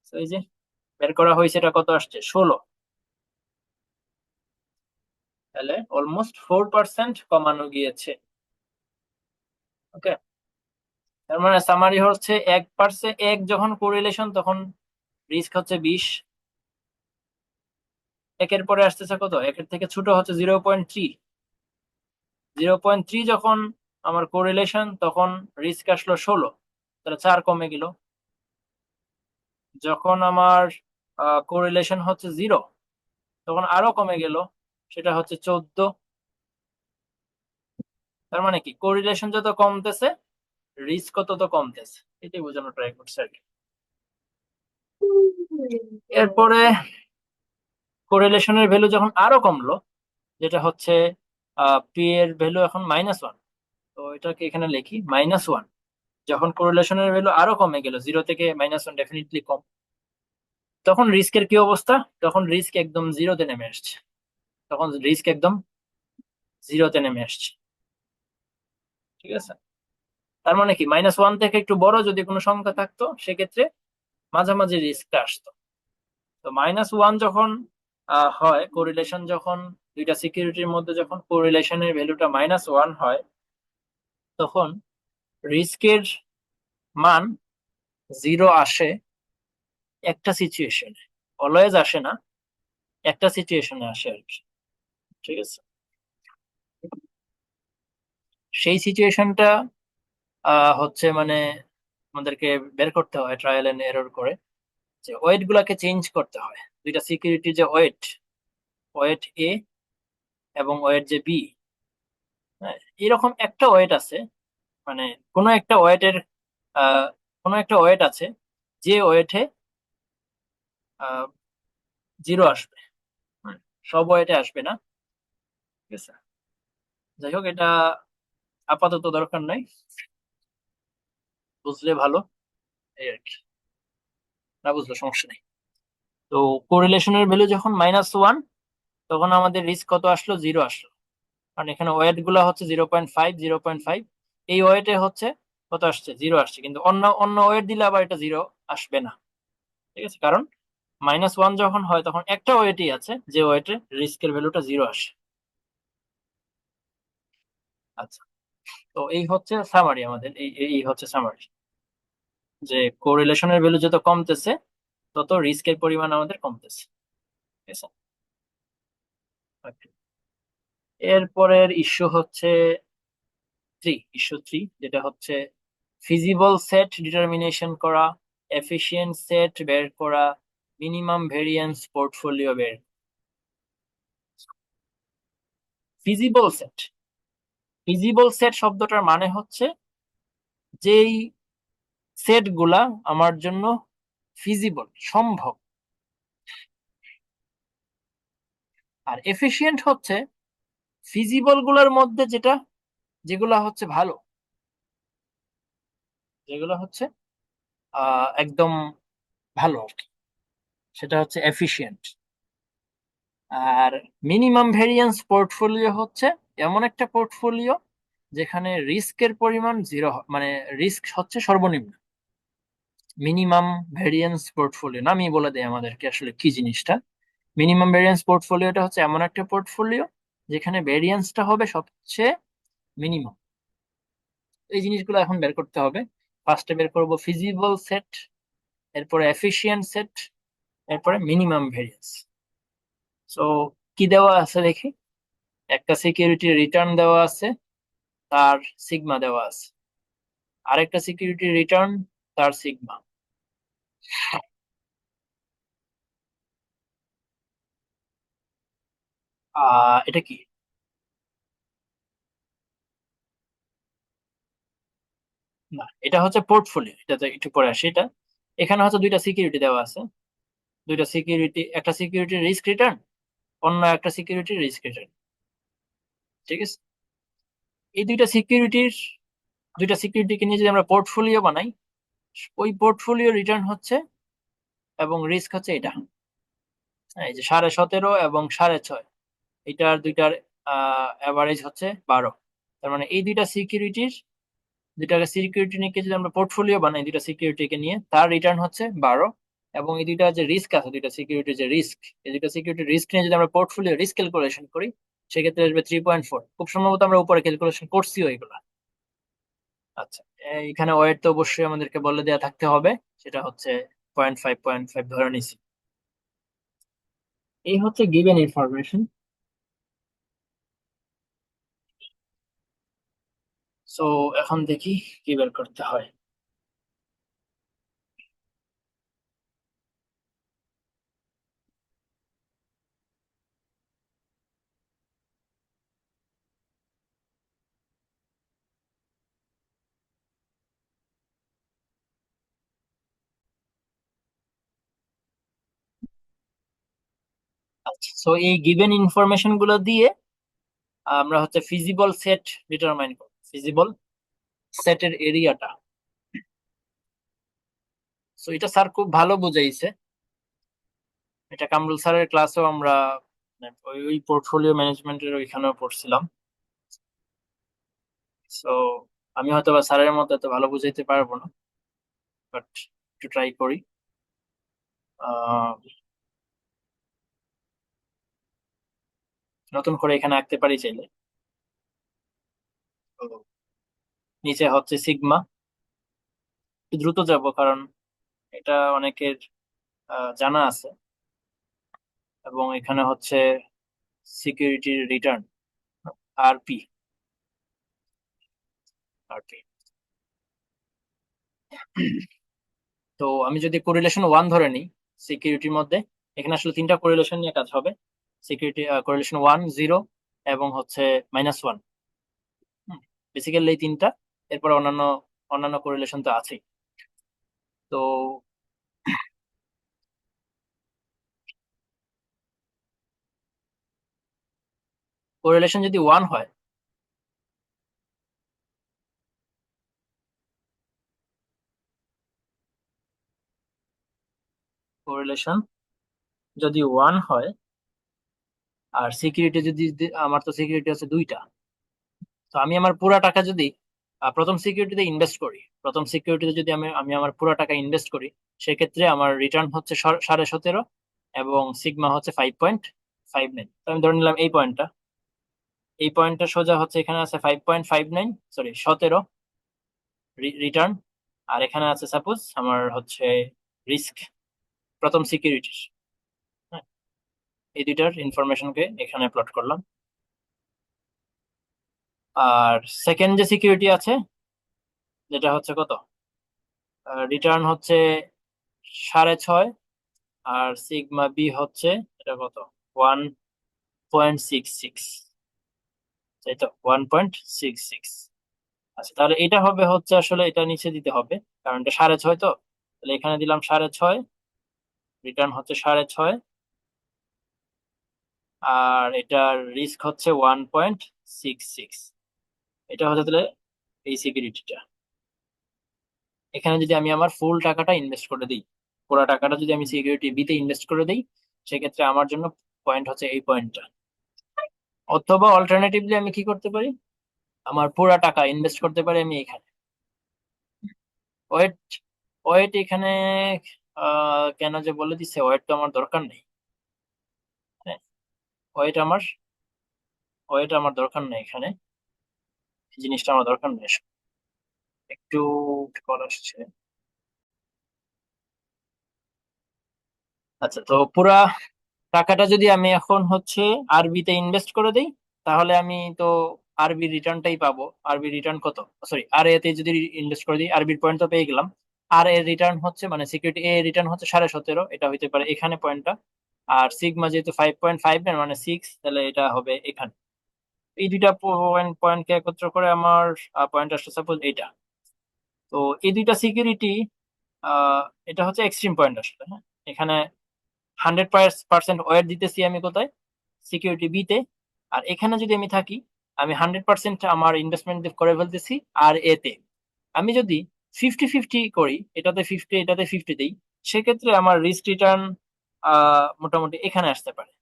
তো এই যে বের করা হয়েছে, এটা কত আসছে, 16। তাহলে অলমোস্ট 4% কমানো গিয়েছে। ওকে, তার মানে সামারি হচ্ছে 1%, এক যখন কোরিলেশন তখন রিস্ক হচ্ছে 20, একের পরে আসতেছে কত, একের থেকে ছোট হচ্ছে 0.3, 0.3 যখন আমার কোরিলেশন তখন রিস্ক আসলো 16, তাহলে 4 কমে গেল। যখন আমার কোরিলেশন হচ্ছে 0 তখন আরো কমে গেল, সেটা হচ্ছে 14। তার মানে কি কোরিলেশন যত কমতেছে রিস্ক তত কমতেছে, এটাই বোঝানো ট্রাই করছে আর কি। এরপরে কোরিলেশনের ভ্যালু যখন আরো কমলো, যেটা হচ্ছে পি এর ভ্যালু এখন -1, তো এটাকে এখানে লিখি -1। যখন কোরিলেশনের ভ্যালু আরো কমে গেল, 0 থেকে -1 ডেফিনেটলি কম, তখন রিস্কের কি অবস্থা, তখন রিস্ক একদম জিরোতে নেমে আসছে, তখন রিস্ক একদম জিরোতে নেমে আসছে। ঠিক আছে, তার মানে কি -1 থেকে একটু বড় যদি কোনো সংখ্যা থাকতো সেক্ষেত্রে মাঝামাঝি রিস্কটা আসতো। তো -1 যখন হয় কোরিলেশন, যখন দুইটা সিকিউরিটির মধ্যে যখন কোরিলেশনের ভ্যালুটা -1 হয়, তখন রিস্কের মান 0 আসে একটা সিচুয়েশনে, অলওয়েজ আসে না, একটা সিচুয়েশনে আসে আর কি। ঠিক আছে, সেই সিচুয়েশনটা হচ্ছে মানে আমাদেরকে বের করতে হয় ট্রায়াল এন্ড এরর করে, যে ওয়েট গুলাকে চেঞ্জ করতে হয়, দুইটা সিকিউরিটি যে ওয়েট, ওয়েট এ এবং ওয়েট যে বি, হ্যাঁ, এরকম একটা ওয়েট আছে, মানে কোনো একটা ওয়েটের আহ কোনো একটা ওয়েট আছে যে ওয়েটে 0 আসবে, হুম, সব ওয়েটে আসবে না। ঠিক আছে, যাই হোক এটা আপাতত দরকার নাই, বুঝলে ভালো, এই আর কি, না বুঝলে সমস্যা নেই। তো কোরিলেশনের ভ্যালু যখন -1 তখন আমাদের রিস্ক কত আসলো, 0 আসলো, কারণ এখানে ওয়েট গুলা হচ্ছে 0.5, 0.5, এই ওয়েটে হচ্ছে কত আসছে, 0 আসছে, কিন্তু অন্য অন্য ওয়েট দিলে আবার এটা 0 আসবে না। ঠিক আছে, কারণ -1 যখন হয় তখন একটা ওয়েটই আছে যে ওয়েটে রিস্কের ভ্যালুটা 0 আসে। আচ্ছা, তো এই হচ্ছে সামারি, আমাদের এই এই হচ্ছে সামারি, যে কোরিলেশনের ভ্যালু যত কমতেছে তত রিস্কের পরিমাণ আমাদের কমতেছে। ঠিক আছে, Okay. এরপরের ইস্যু হচ্ছে 3, যেটা হচ্ছে ফিজিবল সেট ডিটারমিনেশন করা, এফিশিয়েন্ট সেট বের করা, মিনিমাম ভেরিয়েন্স পোর্টফোলিও বের। ফিজিবল সেট, ফিজিবল সেট শব্দটার মানে হচ্ছে যেই সেট গুলা আমার জন্য ফিজিবল, সম্ভব। আর এফিশিয়েন্ট হচ্ছে ফিজিবল গুলার মধ্যে যেটা, যেগুলা হচ্ছে ভালো, যেগুলো হচ্ছে একদম ভালো আর কি, সেটা হচ্ছে এফিশিয়েন্ট। আর মিনিমাম ভেরিয়েন্স পোর্টফোলিও হচ্ছে এমন একটা পোর্টফোলিও যেখানে রিস্কের পরিমাণ 0, মানে রিস্ক হচ্ছে সর্বনিম্ন। মিনিমাম ভেরিয়েন্স পোর্টফোলিও নামই বলে দেয় আমাদেরকে আসলে কি জিনিসটা। মিনিমাম ভেরিয়েন্স পোর্টফোলিওটা হচ্ছে এমন একটা পোর্টফোলিও যেখানে ভেরিয়েন্সটা হবে সবচেয়ে মিনিমাম। এই জিনিসগুলো এখন বের করতে হবে। ফার্স্টে বের করব ফিজিবল সেট, এরপরে এফিশিয়েন্ট সেট, এরপরে মিনিমাম ভেরিয়েন্স। সো কি দেওয়া আছে দেখি, একটা সিকিউরিটি রিটার্ন দেওয়া আছে, তার সিগমা দেওয়া আছে, আরেকটা সিকিউরিটি রিটার্ন, তার সিগমা। এটা কি, না এটা হচ্ছে পোর্টফোলিও, এটাতে একটু পরে আসি। এটা এখানে হচ্ছে দুইটা সিকিউরিটি দেওয়া আছে, দুইটা সিকিউরিটি, একটা সিকিউরিটি রিস্ক রিটার্ন, অন্য একটা সিকিউরিটি রিস্ক রিটার্ন। ঠিক আছে, এই দুইটা সিকিউরিটিকে নিয়ে যদি আমরা পোর্টফোলিও বানাই, ওই পোর্টফোলিও রিটার্ন হচ্ছে এবং রিস্ক হচ্ছে এটা, হ্যাঁ, এই যে 17.5 এবং 6.5, এটার দুইটার অ্যাভারেজ হচ্ছে 12। তার মানে এই দুইটা সিকিউরিটি নিয়ে যদি আমরা পোর্টফোলিও বানাই, দুইটা সিকিউরিটিকে নিয়ে, তার রিটার্ন হচ্ছে 12। এবং এই দুইটা যে রিস্ক আছে, দুইটা সিকিউরিটির যে রিস্ক, এই দুইটা সিকিউরিটি রিস্ক নিয়ে যদি আমরা পোর্টফোলিও রিস্ক ক্যালকুলেশন করি, সেক্ষেত্রে আসবে 3.4। খুব সম্ভবত আমরা উপরে ক্যালকুলেশন করছিও এগুলা। আচ্ছা, এখানে ওয়েট তো অবশ্যই আমাদেরকে বলে দেওয়া থাকতে হবে, সেটা হচ্ছে 0.5 ধরে নিছি। এই হচ্ছে গিভেন ইনফরমেশন। সো এখন দেখি কি বের করতে হয়। আচ্ছা, সো এই গিভেন ইনফরমেশন গুলো দিয়ে আমরা হচ্ছে ফিজিবল সেট ডিটারমাইন করব, ফিজিবল সেটের এরিয়াটা। সো এটা স্যার খুব ভালো বুঝাইছে। এটা কামরুল স্যারের ক্লাসেও আমরা মানে ওই পোর্টফোলিও ম্যানেজমেন্টের ওইখানেও পড়ছিলাম। সো আমি হয়তো বা স্যারের মতো এত ভালো বুঝাইতে পারবো না, বাট একটু ট্রাই করি। আহ, নতুন করে এখানে আঁকতে পারি চাইলে। তো নিচে হচ্ছে সিগমা। দ্রুত যাব কারণ এটা অনেকের জানা আছে। এবং এখানে হচ্ছে সিকিউরিটি রিটার্ন, আরপি। আরপি। তো আমি যদি কোরিলেশন 1 ধরে নিই সিকিউরিটির মধ্যে, এখানে আসলে তিনটা কোরিলেশন নিয়ে কাজ হবে। সিকিউরিটি কোরিলেশন 1, 0 এবং হচ্ছে -1। বেসিক্যালি এই তিনটা। এরপর অন্যান্য অন্যান্য কোরিলেশন তো আছেই। তো কোরিলেশন যদি 1 হয়, কোরিলেশন যদি 1 হয়, আর সিকিউরিটি যদি আমার তো সিকিউরিটি আছে দুইটা। তো আমি আমার পুরা টাকা যদি প্রথম সিকিউরিটিতে ইনভেস্ট করি, প্রথম সিকিউরিটিতে যদি আমি আমি আমার পুরো টাকা ইনভেস্ট করি, সেক্ষেত্রে আমার রিটার্ন হচ্ছে 17.5 এবং সিগমা হচ্ছে 5.59। তো আমি ধরে নিলাম এই পয়েন্টটা সোজা হচ্ছে এখানে আছে 5.59, সরি 17 রিটার্ন। আর এখানে আছে সাপোজ আমার হচ্ছে রিস্ক প্রথম সিকিউরিটির। হ্যাঁ, এই দুইটার ইনফরমেশনকে এখানে প্লট করলাম। আর সেকেন্ড যে সিকিউরিটি আছে, যেটা হচ্ছে কত, রিটার্ন হচ্ছে 6.5, আর সিগমা বি হচ্ছে এটা কত, 1.66, তাই তো 1.66। আচ্ছা, তাহলে এটা হবে হচ্ছে আসলে এটা নিচে দিতে হবে, কারণ এটা 6.5 তো। তাহলে এখানে দিলাম 6.5, রিটার্ন হচ্ছে 6.5, আর এটার রিস্ক হচ্ছে 1.66। এটা হচ্ছে তাহলে এই সিকিউরিটিটা। এখানে যদি আমি আমার ফুল টাকাটা ইনভেস্ট করে দিই, পুরো টাকাটা যদি আমি সিকিউরিটি বিতে ইনভেস্ট করে দিই, সেক্ষেত্রে আমার জন্য পয়েন্ট হচ্ছে এই পয়েন্টটা। অথবা অল্টারনেটিভলি আমি কি করতে পারি, আমার পুরা টাকা ইনভেস্ট করতে পারি আমি এখানে। ওয়েট ওয়েট এখানে কেন যে বলে দিচ্ছে, ওয়েট তো আমার দরকার নেই। হ্যাঁ, ওয়েট আমার ওয়েট আমার দরকার নেই এখানে। এই জিনিসটা আমার দরকার নেই। একটু কল আসছে। আচ্ছা, তো পুরা টাকাটা যদি আমি এখন হচ্ছে আরবিতে ইনভেস্ট করে দেই, তাহলে আমি তো আরবি রিটার্নটাই পাবো। আরবি রিটার্ন কত, সরি আর এতে যদি ইনভেস্ট করে দিই, আরবির পয়েন্ট তো পেয়ে গেলাম। আর এর রিটার্ন হচ্ছে মানে সিকিউরিটি এ রিটার্ন হচ্ছে 17.5, এটা হইতে পারে এখানে পয়েন্টটা। আর সিগমা যেহেতু 5.5 মানে 6, তাহলে এটা হবে এখানে। এই দুইটা পয়েন্টকে একত্র করে আমার পয়েন্ট আসছে সাপোজ এইটা। তো এই দুইটা সিকিউরিটি, আহ এটা হচ্ছে এক্সট্রিম পয়েন্ট আসলে। হ্যাঁ, এখানে 100% ওয়েট দিতেছি আমি কোথায়, সিকিউরিটি বি তে। আর এখানে যদি আমি থাকি, আমি 100% আমার ইনভেস্টমেন্ট করে ফেলতেছি আর এতে। আমি যদি 50-50 করি, এটাতে 50 এটাতে 50 দিই, সেক্ষেত্রে আমার রিস্ক রিটার্ন মোটামুটি এখানে আসতে পারে।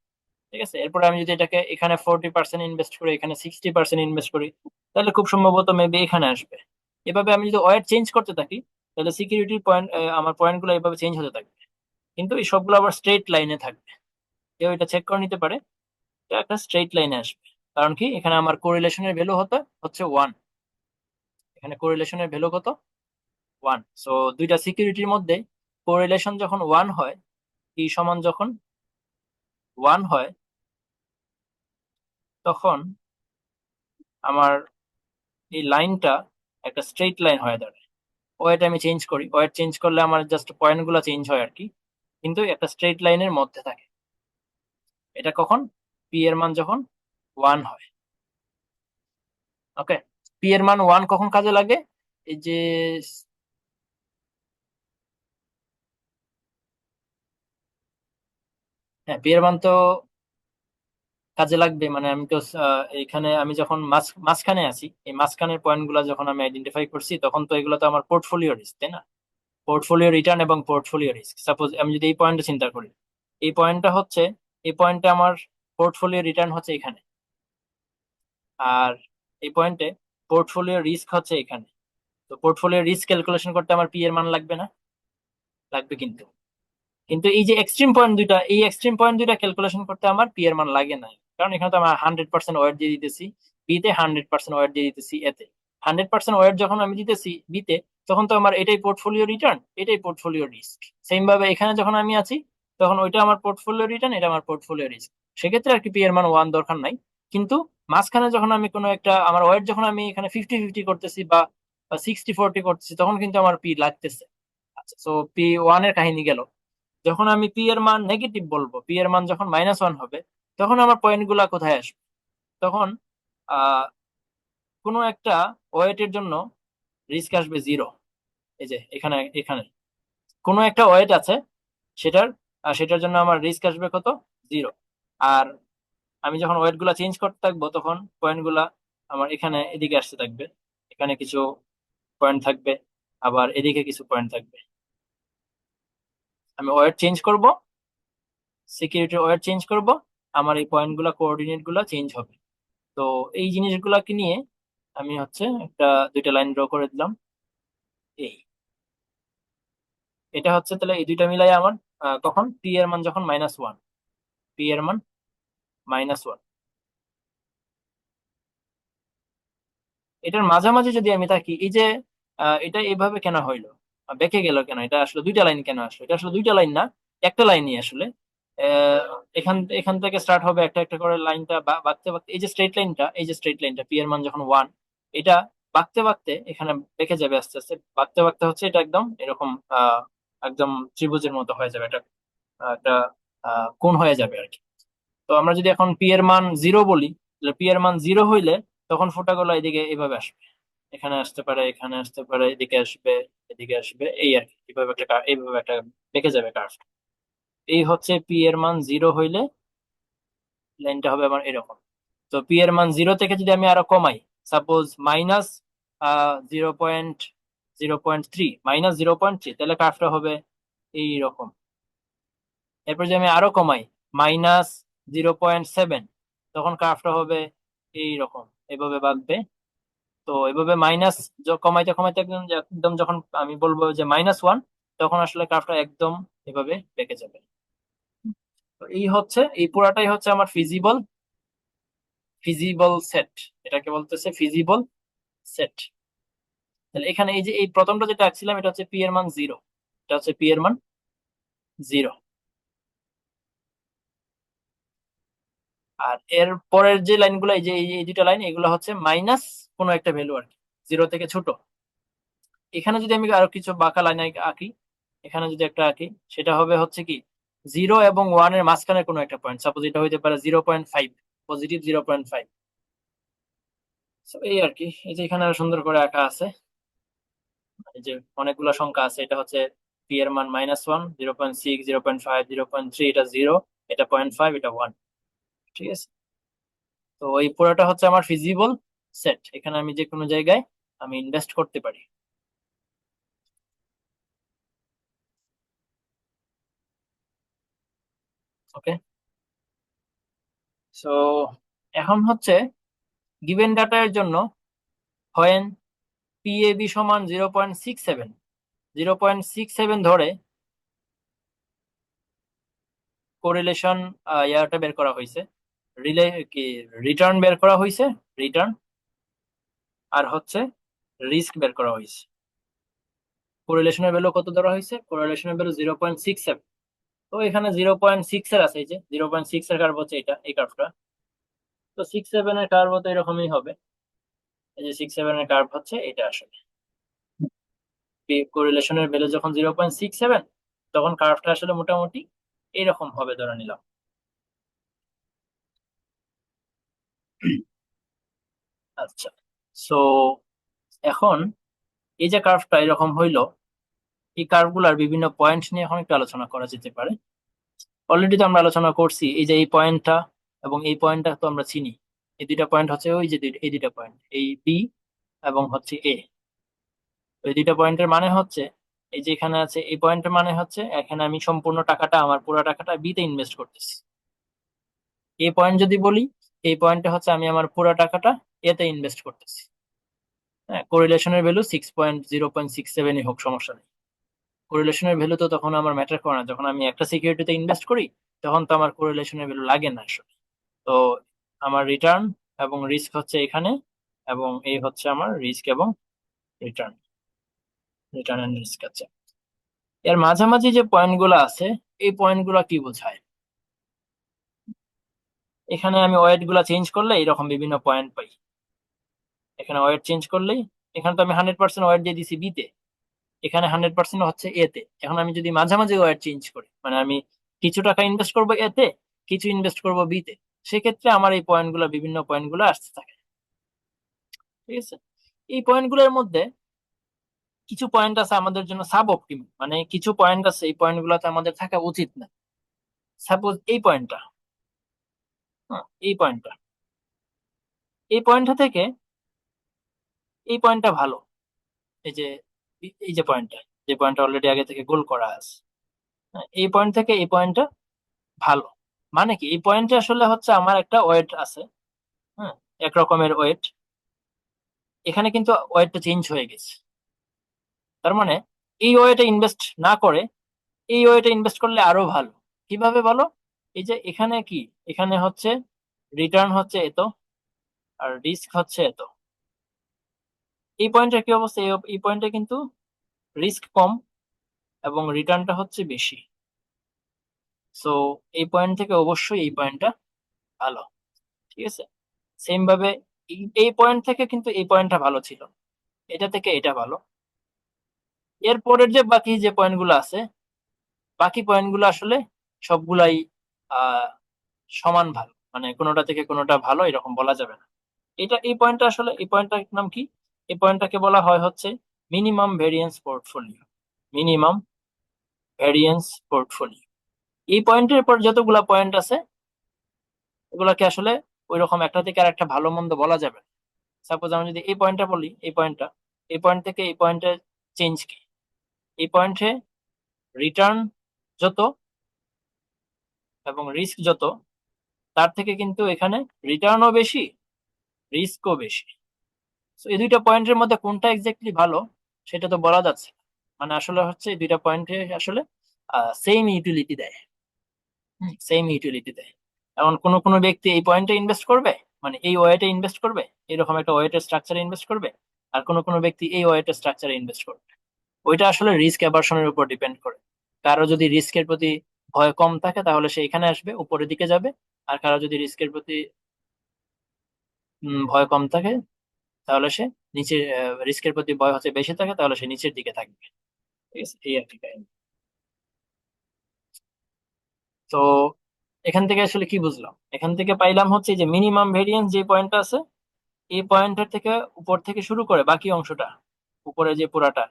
ঠিক আছে, এরপরে আমি যদি এটাকে এখানে 40% ইনভেস্ট করি, এখানে 60% ইনভেস্ট করি, তাহলে খুব সম্ভবত মেবি এখানে আসবে। এভাবে আমি যদি ওয়েট চেঞ্জ করতে থাকি, তাহলে সিকিউরিটির পয়েন্ট, আমার পয়েন্ট গুলো এভাবে চেঞ্জ হতে থাকবে। কিন্তু এই সবগুলো আবার স্ট্রেট লাইনে থাকবে। কেউ এটা চেক করে নিতে পারে, এটা একটা স্ট্রেট লাইনে আসবে। কারণ কি এখানে আমার কোরিলেশনের ভ্যালু হচ্ছে 1। এখানে কোরিলেশনের ভ্যালু কত? 1। সো দুইটা সিকিউরিটির মধ্যে কোরিলেশন যখন 1 হয়, কি সমান যখন 1 হয়, তখন আমার এই লাইনটা একটা স্ট্রেইট লাইন হয়ে দাঁড়ায়। ওয়েট আমি চেঞ্জ করি, ওয়েট চেঞ্জ করলে আমার জাস্ট পয়েন্ট গুলা চেঞ্জ হয় আর কি, কিন্তু একটা স্ট্রেইট লাইনের মধ্যে থাকে। এটা কখন? পি এর মান যখন 1 হয়। ওকে, পি এর মান 1 কখন কাজে লাগে? এই যে, হ্যাঁ, পি এর মান তো কাজে লাগবে, মানে আমি তো এখানে আমি যখন মাঝখানে আছি, এই মাঝখানের পয়েন্ট গুলা যখন আমি আইডেন্টিফাই করছি, তখন তো এগুলো তো আমার পোর্টফোলিও রিস্ক, তাই না? পোর্টফোলিও রিটার্ন এবং পোর্টফোলিও রিস্ক। সাপোজ আমি যদি এই পয়েন্টটা চিন্তা করি, এই পয়েন্টটা হচ্ছে, এই পয়েন্টে আমার পোর্টফোলিও রিটার্ন হচ্ছে এখানে, আর এই পয়েন্টে পোর্টফোলিও রিস্ক হচ্ছে এখানে। তো পোর্টফোলিও রিস্ক ক্যালকুলেশন করতে আমার পি এর মান লাগবে না? লাগবে। কিন্তু কিন্তু এই যে এক্সট্রিম পয়েন্ট দুইটা, এই এক্সট্রিম পয়েন্ট দুইটা ক্যালকুলেশন করতে আমার পি এর মান লাগে না, কারণ এখানে তো আমার 100% ওয়েট দিয়ে দিতেছি, বি তে 100% ওয়েট দিয়ে দিতেছি, এতে 100% ওয়েট যখন আমি দিতেছি বি তে, তখন তো আমার এটাই পোর্টফোলিও রিটার্ন, এটাই পোর্টফোলিও রিস্ক। সেম ভাবে এখানে যখন আমি আছি, তখন ওইটা আমার পোর্টফোলিও রিটার্ন, এটা আমার পোর্টফোলিও রিস্ক। সেক্ষেত্রে আর কি পি এর মান 1 দরকার নাই। কিন্তু মাঝখানে যখন আমি কোনো একটা আমার ওয়েট যখন আমি এখানে 50-50 করতেছি বা 60-40 করতেছি, তখন কিন্তু আমার পি লাগতেছে। আচ্ছা, তো পি 1 এর কাহিনী গেল। যখন আমি পি এর মান নেগেটিভ বলবো, পি এর মান যখন -1 হবে, তখন আমার পয়েন্ট গুলা কোথায় আসবে? তখন আহ কোনো একটা ওয়েটের জন্য রিস্ক আসবে 0। এই যে এখানে এখানে কোনো একটা ওয়েট আছে, সেটার সেটার জন্য আমার রিস্ক আসবে কত? 0। আর আমি যখন ওয়েট গুলা চেঞ্জ করতে থাকবো, তখন পয়েন্ট গুলা আমার এখানে এদিকে আসতে থাকবে, এখানে কিছু পয়েন্ট থাকবে, আবার এদিকে কিছু পয়েন্ট থাকবে। আমি ওয়েট চেঞ্জ করব, সিকিউরিটির ওয়েট চেঞ্জ করব, আমার এই পয়েন্ট গুলা কোঅর্ডিনেট গুলা চেঞ্জ হবে। তো এই জিনিসগুলাকে নিয়ে আমি হচ্ছে একটা দুইটা লাইন ড্র করে দিলাম। এই এটা হচ্ছে, তাহলে এই দুইটা মিলাই আমার কখন পি এর মান যখন -1, পি এর মান -1। এটার মাঝামাঝি যদি আমি থাকি, এই যে এটা এভাবে কেন হইলো, বেঁকে গেল কেন? এটা আসলে দুইটা লাইন কেন আসলো? এটা আসলে দুইটা লাইন না, একটা লাইনই আসলে। আহ, এখান এখান থেকে স্টার্ট হবে একটা একটা করে লাইনটা বাঁকতে বাঁকতে, এই যে স্ট্রেট লাইনটা, এই যে স্ট্রেট লাইনটা পি এর মান যখন 1, এটা বাঁকতে বাঁকতে এখানে বেঁকে যাবে আস্তে আস্তে, বাঁকতে বাঁকতে হচ্ছে এটা একদম এরকম একদম ত্রিভুজের মতো হয়ে যাবে, এটা একটা কোণ হয়ে যাবে আর কি। তো আমরা যদি এখন পি এর মান 0 বলি, তাহলে পি এর মান 0 হইলে তখন ফোঁটাগুলো এদিকে এভাবে আসবে, এখানে আসতে পারে, এখানে আসতে পারে, এদিকে আসবে, এদিকে আসবে, এই আর কি, এইভাবে একটা এইভাবে একটা বেঁকে যাবে কার্ভ। এই হচ্ছে পি এর মান 0 হইলে লাইনটা হবে আমার এরকম। তো পি এর মান 0 থেকে যদি আমি আরো কমাই, সাপোজ -0.0.3, -0.3, তাহলে কার্ভটা হবে এইরকম। এরপর যদি আমি আরো কমাই, -0.7, তখন কার্ভটা হবে এইরকম, এভাবে বাঁকবে। তো এভাবে মাইনাস কমাইতে কমাইতে একদম একদম যখন আমি বলবো যে -1, তখন আসলে কার্ভটা একদম এভাবে বেঁকে যাবে। তো এই হচ্ছে, এই পুরাটাই হচ্ছে আমার ফিজিবল ফিজিবল সেট, এটাকে বলতেছে ফিজিবল সেট। তাহলে এখানে এই যে এই প্রথমটা যেটা আঁকছিলাম, এটা হচ্ছে পি এর মান 0, এটা হচ্ছে পি এর মান 0। আর এর পরের যে লাইনগুলো, এই যে এই দুটো লাইন, এগুলো হচ্ছে মাইনাস কোনো একটা ভ্যালু আর কি, 0 থেকে ছোট। এখানে যদি আমি আরো কিছু বাঁকা লাইন আঁকি, এখানে যদি একটা আঁকি, সেটা হবে হচ্ছে কি 0 এবং 1 এর মাঝখানে কোনো একটা পয়েন্ট, সাপোজ এটা হইতে পারে 0.5, পজিটিভ 0.5। এই আর কি, এই যে এখানে আরো সুন্দর করে আঁকা আছে, এই যে অনেকগুলো সংখ্যা আছে, এটা হচ্ছে পি এর মান -1, 0.6, 0.5, 0.3, এটা 0, এটা 0.5, এটা 1। ঠিক আছে, তো এই পুরোটা হচ্ছে আমার ফিজিবল সেট, এখানে আমি যে কোনো জায়গায় আমি ইনভেস্ট করতে পারি। ওকে, সো এখন হচ্ছে গিভেন ডাটার জন্য, হয় পিএবি সমান 0.67, 0.67 ধরে কোরিলেশন ইয়াটা বের করা হয়েছে, রিলে কি রিটার্ন বের করা হয়েছে, রিটার্ন, আর হচ্ছে রিস্ক বের করা হয়েছে। কোরিলেশনের ভ্যালু কত ধরা হয়েছে? কোরিলেশনের ভ্যালু 0.67। তো এখানে 0.6 এর আছে, এই যে 0.6 এর কার্ভ হচ্ছে এটা, এই কার্ভটা। তো 6.7 এর কার্ভ তো এরকমই হবে, এই যে 6.7 এর কার্ভ হচ্ছে এটা আসলে। কোরিলেশনের ভ্যালু যখন 0.67, তখন কার্ভটা আসলে মোটামুটি এরকম হবে ধরে নিলাম। আচ্ছা, সো এখন এই যে কার্ভটা এরকম হইলো, এই কার্ভগুলার বিভিন্ন পয়েন্ট নিয়ে এখন একটু আলোচনা করা যেতে পারে। অলরেডি তো আমরা আলোচনা করছি, এই যে এই পয়েন্টটা এবং এই পয়েন্টটা তো আমরা চিনি। এই দুইটা পয়েন্ট হচ্ছে ওই যে এই দুইটা পয়েন্ট, এই বি এবং হচ্ছে এ। ওই দুইটা পয়েন্টের মানে হচ্ছে, এই যে এখানে আছে এই পয়েন্টের মানে হচ্ছে এখানে আমি সম্পূর্ণ টাকাটা, আমার পুরো টাকাটা বি তে ইনভেস্ট করতেছি। এই পয়েন্ট যদি বলি, এই পয়েন্টে হচ্ছে আমি আমার পুরো টাকাটা এ তে ইনভেস্ট করতেছি। হ্যাঁ, কোরিলেশনের ভ্যালু 0.67ই হোক, সমস্যা নেই। কোরিলেশনের ভ্যালু তো তখন আমার ম্যাটার করে না, যখন আমি একটা সিকিউরিটিতে ইনভেস্ট করি তখন তো আমার কোরিলেশনের ভ্যালু লাগে না আসলে। তো আমার রিটার্ন এবং রিস্ক হচ্ছে এখানে, এবং এই হচ্ছে আমার রিস্ক এবং রিটার্ন, রিটার্ন এন্ড রিস্ক। আছে এর মাঝামাঝি যে পয়েন্টগুলো আছে, এই পয়েন্টগুলো কি বোঝায়? এখানে আমি ওয়েট গুলা চেঞ্জ করলে এরকম বিভিন্ন পয়েন্ট পাই। এখানে ওয়েট চেঞ্জ করলেই, এখানে তো আমি 100% ওয়েট দিয়ে দিছি বিতে, এখানে 100% হচ্ছে এতে। এখন আমি যদি মাঝামাঝি ওয়েট চেঞ্জ করি, মানে আমি কিছু টাকা ইনভেস্ট করবো এতে, কিছু ইনভেস্ট করবো বিতে, সেক্ষেত্রে আমার এই পয়েন্টগুলো, বিভিন্ন পয়েন্টগুলো আসতে থাকে। ঠিক আছে, এই পয়েন্টগুলোর মধ্যে কিছু পয়েন্ট আছে আমাদের জন্য সাব অপটিমাল, মানে কিছু পয়েন্ট আছে এই পয়েন্টগুলোতে আমাদের থাকা উচিত না। সাপোজ এই পয়েন্টটা, এই পয়েন্টটা, এই পয়েন্টটা থেকে এই পয়েন্টটা ভালো। এই যে এই যে পয়েন্টটা, যে পয়েন্টটা অলরেডি আগে থেকে গোল করা আছে, হ্যাঁ, এই পয়েন্ট থেকে এই পয়েন্টটা ভালো। মানে কি, এই পয়েন্টে আসলে হচ্ছে আমার একটা ওয়েট আছে, হ্যাঁ, এক রকমের ওয়েট। এখানে কিন্তু ওয়েটটা চেঞ্জ হয়ে গেছে। তার মানে এই ওয়েটে ইনভেস্ট না করে এই ওয়েটে ইনভেস্ট করলে আরো ভালো। কিভাবে ভালো? এই যে এখানে কি, এখানে হচ্ছে রিটার্ন হচ্ছে এত, আর রিস্ক হচ্ছে এত। এই পয়েন্টের কি অবস্থা? এই পয়েন্টে কিন্তু রিস্ক কম এবং রিটার্নটা হচ্ছে বেশি। সো এই পয়েন্ট থেকে অবশ্যই এই পয়েন্টটা ভালো। ঠিক আছে, সেম ভাবে এই পয়েন্ট থেকে কিন্তু এই পয়েন্টটা ভালো ছিল, এটা থেকে এটা ভালো। এর পরের যে বাকি যে পয়েন্টগুলো আছে, বাকি পয়েন্টগুলো আসলে সবগুলাই আহ সমান ভালো, মানে কোনোটা থেকে কোনোটা ভালো এরকম বলা যাবে না। এটা এই পয়েন্টটা আসলে, এই পয়েন্টটার নাম কি? এই পয়েন্টটাকে বলা হয় হচ্ছে minimum variance portfolio. Minimum variance portfolio. এই পয়েন্টের পর যতগুলা পয়েন্ট আছে, এগুলাকে আসলে ওই রকম একটা থেকে আর একটা ভালো মন্দ বলা যাবে না। সাপোজ আমি যদি এই পয়েন্টটা বলি, এই পয়েন্টটা, এই পয়েন্ট থেকে এই পয়েন্টের চেঞ্জ কি? এই পয়েন্টে রিটার্ন যত এবং রিস্ক যত, তার থেকে কিন্তু এখানে রিটার্নও বেশি, রিস্কও বেশি। তো এই দুইটা পয়েন্টের মধ্যে কোনটা এক্স্যাক্টলি ভালো সেটা তো বলা যাচ্ছে না। মানে আসলে হচ্ছে এই দুইটা পয়েন্টে আসলে সেম ইউটিলিটি দেয়, সেম ইউটিলিটি দেয়। এমন কোন কোন ব্যক্তি এই পয়েন্টে ইনভেস্ট করবে, মানে এই ওয়েটে ইনভেস্ট করবে, এরকম একটা ওয়েটের স্ট্রাকচারে ইনভেস্ট করবে, আর কোন কোন ব্যক্তি এই ওয়েটের স্ট্রাকচারে ইনভেস্ট করবে। ওইটা আসলে রিস্ক অ্যাভার্সনের উপর ডিপেন্ড করে। কারো যদি রিস্কের প্রতি ভয় কম থাকে তাহলে সে এখানে আসবে, উপরের দিকে যাবে। আর কারো যদি রিস্কের প্রতি ভয় কম থাকে তাহলে সে নিচে, রিস্কের প্রতি ভয় হচ্ছে বেশি থাকে তাহলে সে নিচের দিকে থাকবে। ঠিক আছে, এই আর কি কাহিনী। তো এখান থেকে আসলে কি বুঝলাম? এখান থেকে পাইলাম হচ্ছে যে মিনিমাম ভেরিয়েন্স যে পয়েন্টটা আছে, এই পয়েন্টের থেকে উপর থেকে শুরু করে বাকি অংশটা, উপরে যে পুরাটা,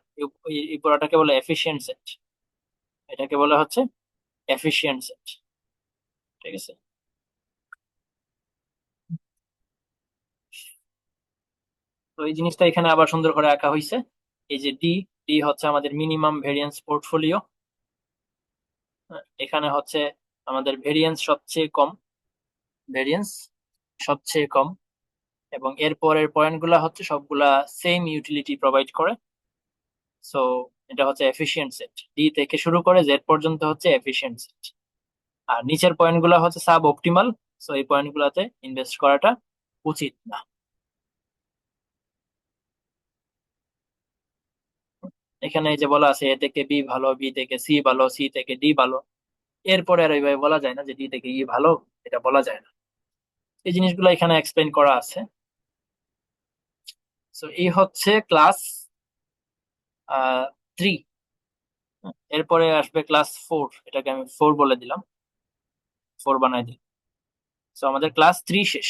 এই পুরাটাকে বলে এফিশিয়েন্ট সেট। এটাকে বলা হচ্ছে এফিশিয়েন্ট সেট। ঠিক আছে, তো এই জিনিসটা এখানে আবার সুন্দর করে আঁকা হয়েছে। এই যে ডি, ডি হচ্ছে আমাদের মিনিমাম ভেরিয়েন্স পোর্টফোলিও। এখানে হচ্ছে আমাদের ভেরিয়েন্স সবচেয়ে কম, ভেরিয়েন্স সবচেয়ে কম, এবং এর পরের পয়েন্ট গুলা হচ্ছে সবগুলা সেম ইউটিলিটি প্রোভাইড করে। সো এটা হচ্ছে এফিশিয়েন্ট সেট। ডি থেকে শুরু করে জেড পর্যন্ত হচ্ছে এফিশিয়েন্ট সেট। আর নিচের পয়েন্ট গুলা হচ্ছে সাব অপটিমাল, সো এই পয়েন্ট গুলাতে ইনভেস্ট করাটা উচিত না। এখানে এই যে বলা আছে এ থেকে বি ভালো, বি থেকে সি ভালো, সি থেকে ডি ভালো, এরপরে আর এইভাবে বলা যায় না যে ডি থেকে ই ভালো, এটা বলা যায় না। এই জিনিসগুলো এখানে এক্সপ্লেন করা আছে। সো এই হচ্ছে ক্লাস 3। এরপরে আসবে ক্লাস 4, এটাকে আমি 4 বলে দিলাম, 4 বানাই দিলাম। তো আমাদের ক্লাস 3 শেষ।